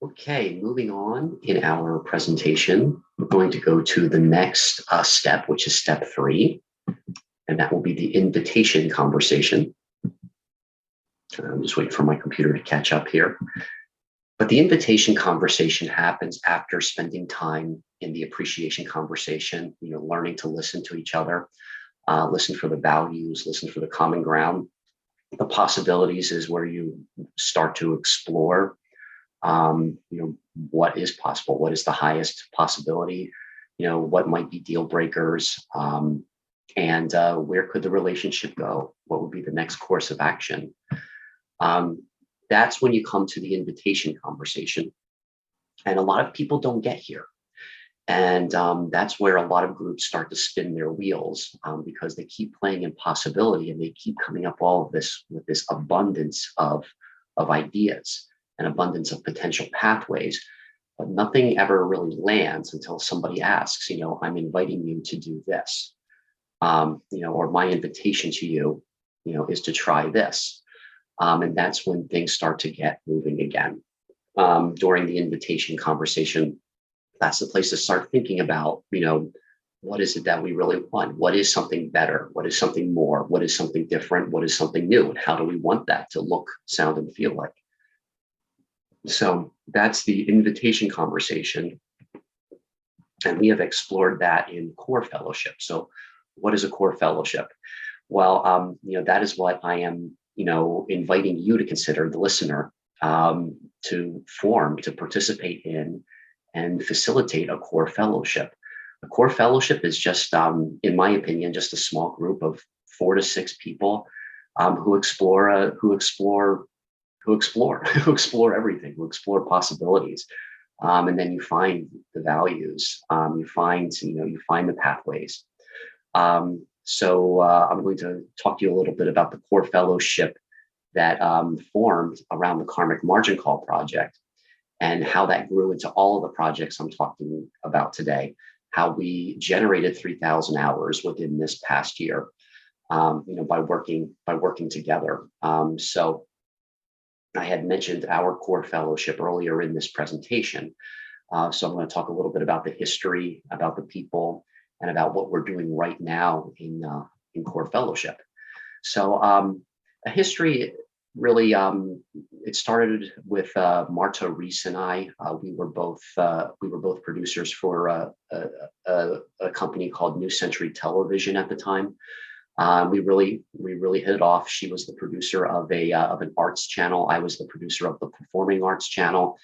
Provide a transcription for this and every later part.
Okay, moving on in our presentation, we're going to go to the next step, which is step 3, and that will be the invitation conversation. I'm just waiting for my computer to catch up here. But the invitation conversation happens after spending time in the appreciation conversation, learning to listen to each other, listen for the values, listen for the common ground. The possibilities is where you start to explore what is possible, what is the highest possibility, what might be deal breakers, and where could the relationship go? What would be the next course of action? That's when you come to the invitation conversation. And a lot of people don't get here. And that's where a lot of groups start to spin their wheels because they keep playing in possibility and they keep coming up all of this with this abundance of ideas, an abundance of potential pathways, but nothing ever really lands until somebody asks, I'm inviting you to do this, or my invitation to you, is to try this. And that's when things start to get moving again. During the invitation conversation, that's the place to start thinking about, what is it that we really want? What is something better? What is something more? What is something different? What is something new? And how do we want that to look, sound, and feel like? So that's the invitation conversation. And we have explored that in core fellowship. So what is a core fellowship? Well, that is what I am, inviting you to consider, the listener, to form, to participate in, and facilitate a core fellowship. A core fellowship is just, in my opinion, just a small group of 4 to 6 people who explore everything, who explore possibilities. And then you find the values, you find the pathways. So I'm going to talk to you a little bit about the core fellowship that formed around the Karmic Margin Call project and how that grew into all of the projects I'm talking about today, how we generated 3,000 hours within this past year, by working together. So I had mentioned our core fellowship earlier in this presentation. So I'm going to talk a little bit about the history, about the people, and about what we're doing right now in core fellowship. So a history really, it started with Marta Reese and I. We were both producers for a company called New Century Television at the time. We really hit it off. She was the producer of an arts channel. I was the producer of the performing arts channel,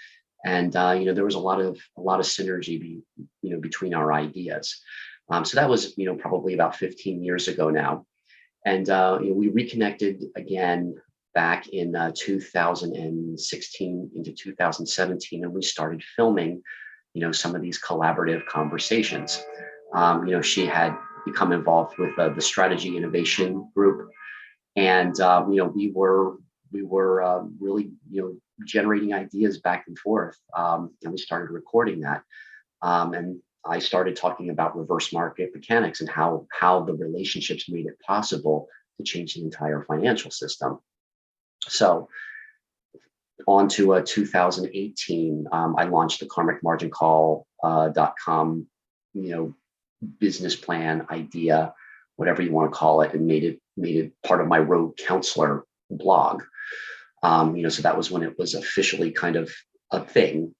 and there was a lot of synergy, between our ideas. So that was probably about 15 years ago now, and we reconnected again back in 2016 into 2017, and we started filming, some of these collaborative conversations. She had become involved with the strategy innovation group, and we were really generating ideas back and forth, and we started recording that, and I started talking about reverse market mechanics and how the relationships made it possible to change the entire financial system. So on to 2018, I launched the Karmic Margin Call.com, business plan, idea, whatever you want to call it, and made it part of my road counselor blog. So that was when it was officially kind of a thing.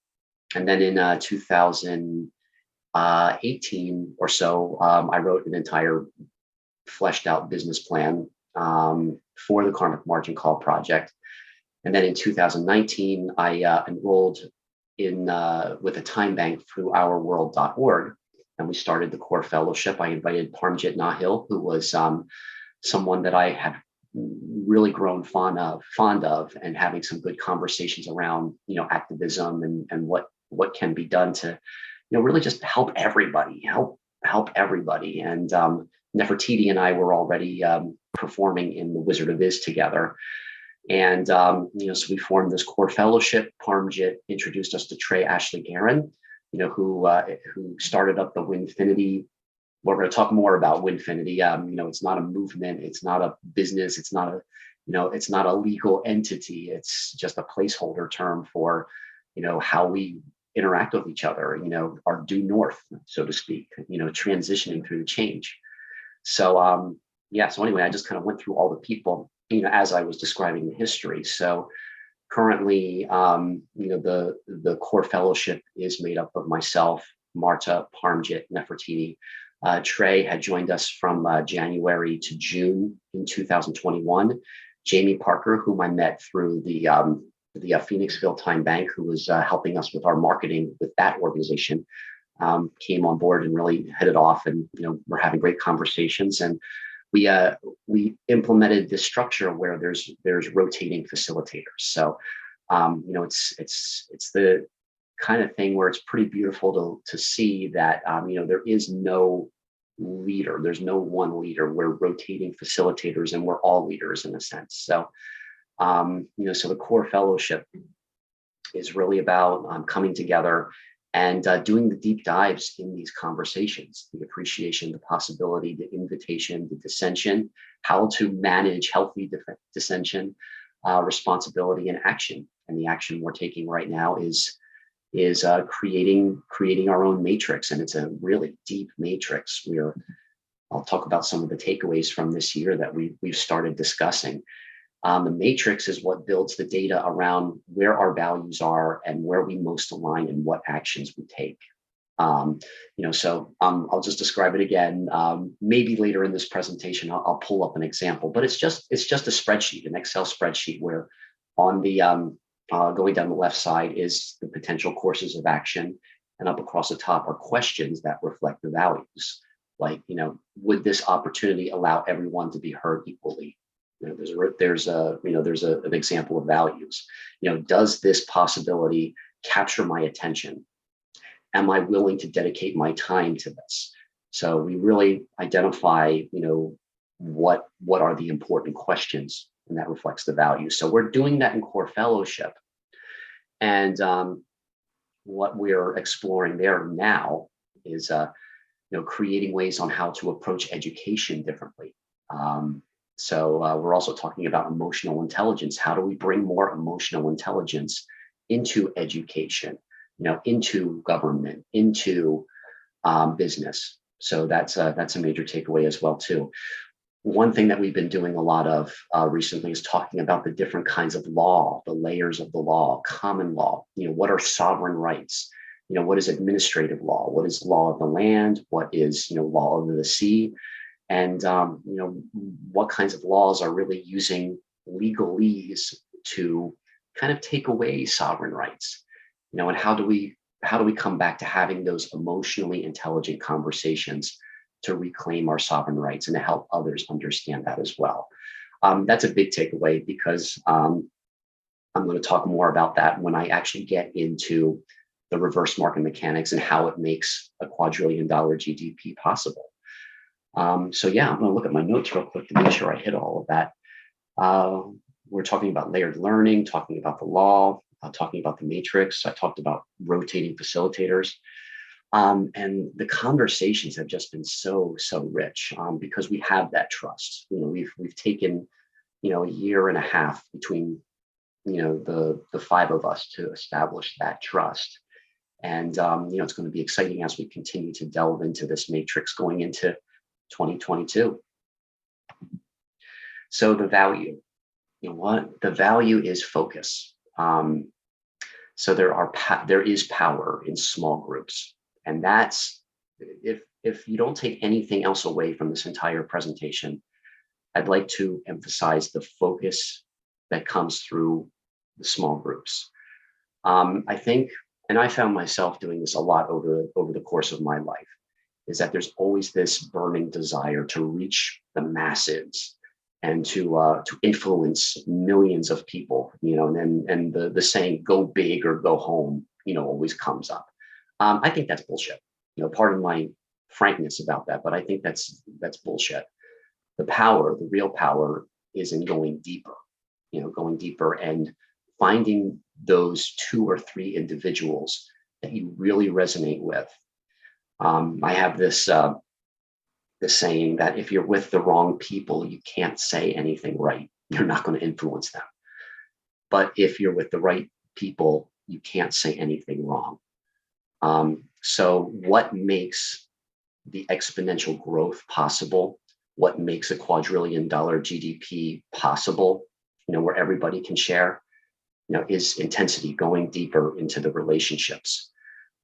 And then in 2018 or so, I wrote an entire fleshed out business plan for the Karmic Margin Call project. And then in 2019, I enrolled in with a time bank through ourworld.org. And we started the core fellowship. I invited Parmjit Nahil, who was someone that I had really grown fond of, and having some good conversations around, activism and what can be done to, really just help everybody. And Nefertiti and I were already performing in the Wizard of Iz together. And, so we formed this core fellowship. Parmjit introduced us to Trey Ashley Guerin, who started up the WINfinity. We're going to talk more about WINfinity. It's not a movement. It's not a business. It's not a legal entity. It's just a placeholder term for how we interact with each other, our due north, so to speak, transitioning through the change. So, so anyway, I just kind of went through all the people, as I was describing the history. So currently, the core fellowship is made up of myself, Marta, Parmjit, Nefertiti. Trey had joined us from January to June in 2021. Jamie Parker, whom I met through the Phoenixville Time Bank, who was helping us with our marketing with that organization, came on board and really hit it off. And we're having great conversations. And we implemented this structure where there's rotating facilitators. So it's the kind of thing where it's pretty beautiful to see that there is no leader. There's no one leader. We're rotating facilitators, and we're all leaders in a sense. So so the core fellowship is really about coming together and doing the deep dives in these conversations, the appreciation, the possibility, the invitation, the dissension, how to manage healthy dissension, responsibility, and action. And the action we're taking right now is creating our own matrix, and it's a really deep matrix. I'll talk about some of the takeaways from this year that we've started discussing. The matrix is what builds the data around where our values are and where we most align and what actions we take. So I'll just describe it again. Maybe later in this presentation, I'll pull up an example, but it's just a spreadsheet, an Excel spreadsheet, where on the going down the left side is the potential courses of action, and up across the top are questions that reflect the values. Like, would this opportunity allow everyone to be heard equally? There's an example of values. Does this possibility capture my attention? Am I willing to dedicate my time to this? So we really identify, what are the important questions, and that reflects the values. So we're doing that in core fellowship, and what we're exploring there now is, creating ways on how to approach education differently. So we're also talking about emotional intelligence. How do we bring more emotional intelligence into education, into government, into business? So that's a major takeaway as well too. One thing that we've been doing a lot of recently is talking about the different kinds of law, the layers of the law, common law. What are sovereign rights? What is administrative law? What is law of the land? What is law of the sea? And what kinds of laws are really using legalese to kind of take away sovereign rights? And how do we come back to having those emotionally intelligent conversations to reclaim our sovereign rights and to help others understand that as well? That's a big takeaway, because I'm going to talk more about that when I actually get into the reverse market mechanics and how it makes a $1 quadrillion GDP possible. I'm going to look at my notes real quick to make sure I hit all of that. We're talking about layered learning, talking about the law, talking about the matrix. I talked about rotating facilitators. And the conversations have just been so rich, because we have that trust. We've taken, a year and a half between, the five of us to establish that trust. And, it's going to be exciting as we continue to delve into this matrix going into 2022. So the value, the value is focus. So there is power in small groups. And that's, if you don't take anything else away from this entire presentation, I'd like to emphasize the focus that comes through the small groups. I think, and I found myself doing this a lot over the course of my life, is that there's always this burning desire to reach the masses and to influence millions of people, and the saying "go big or go home," always comes up. I think that's bullshit. Pardon my frankness about that, but I think that's bullshit. The real power is in going deeper, and finding those 2 or 3 individuals that you really resonate with. I have this saying that if you're with the wrong people, you can't say anything right. You're not going to influence them. But if you're with the right people, you can't say anything wrong. So what makes the exponential growth possible? What makes a $1 quadrillion GDP possible, where everybody can share, is intensity, going deeper into the relationships,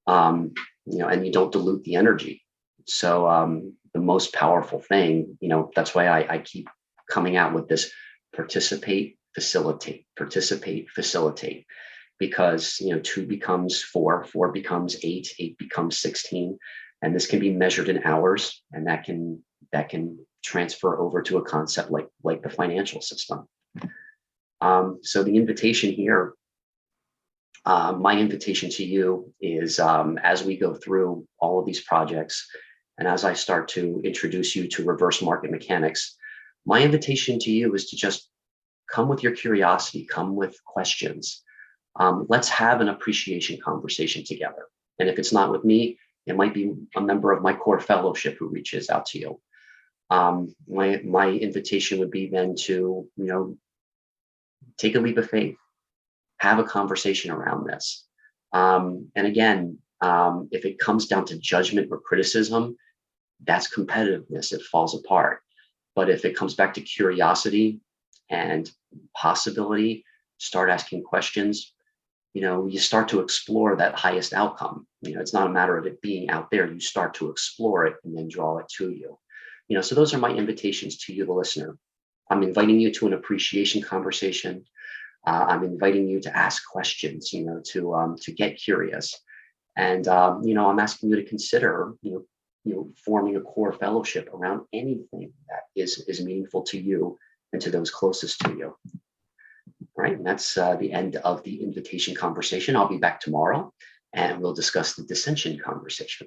and you don't dilute the energy. So the most powerful thing, that's why I keep coming out with this: participate, facilitate, because 2 becomes 4, 4 becomes 8, 8 becomes 16, and this can be measured in hours, and that can transfer over to a concept like the financial system. So the invitation here, my invitation to you is, as we go through all of these projects, and as I start to introduce you to reverse market mechanics, my invitation to you is to just come with your curiosity, come with questions. Let's have an appreciation conversation together. And if it's not with me, it might be a member of my core fellowship who reaches out to you. My invitation would be then to, take a leap of faith, have a conversation around this. And again, if it comes down to judgment or criticism, that's competitiveness. It falls apart. But if it comes back to curiosity and possibility, start asking questions, you start to explore that highest outcome. It's not a matter of it being out there. You start to explore it and then draw it to you. So those are my invitations to you, the listener. I'm inviting you to an appreciation conversation. I'm inviting you to ask questions, to get curious. And, I'm asking you to consider, forming a core fellowship around anything that is meaningful to you and to those closest to you. All right, and that's the end of the invitation conversation. I'll be back tomorrow, and we'll discuss the dissension conversation.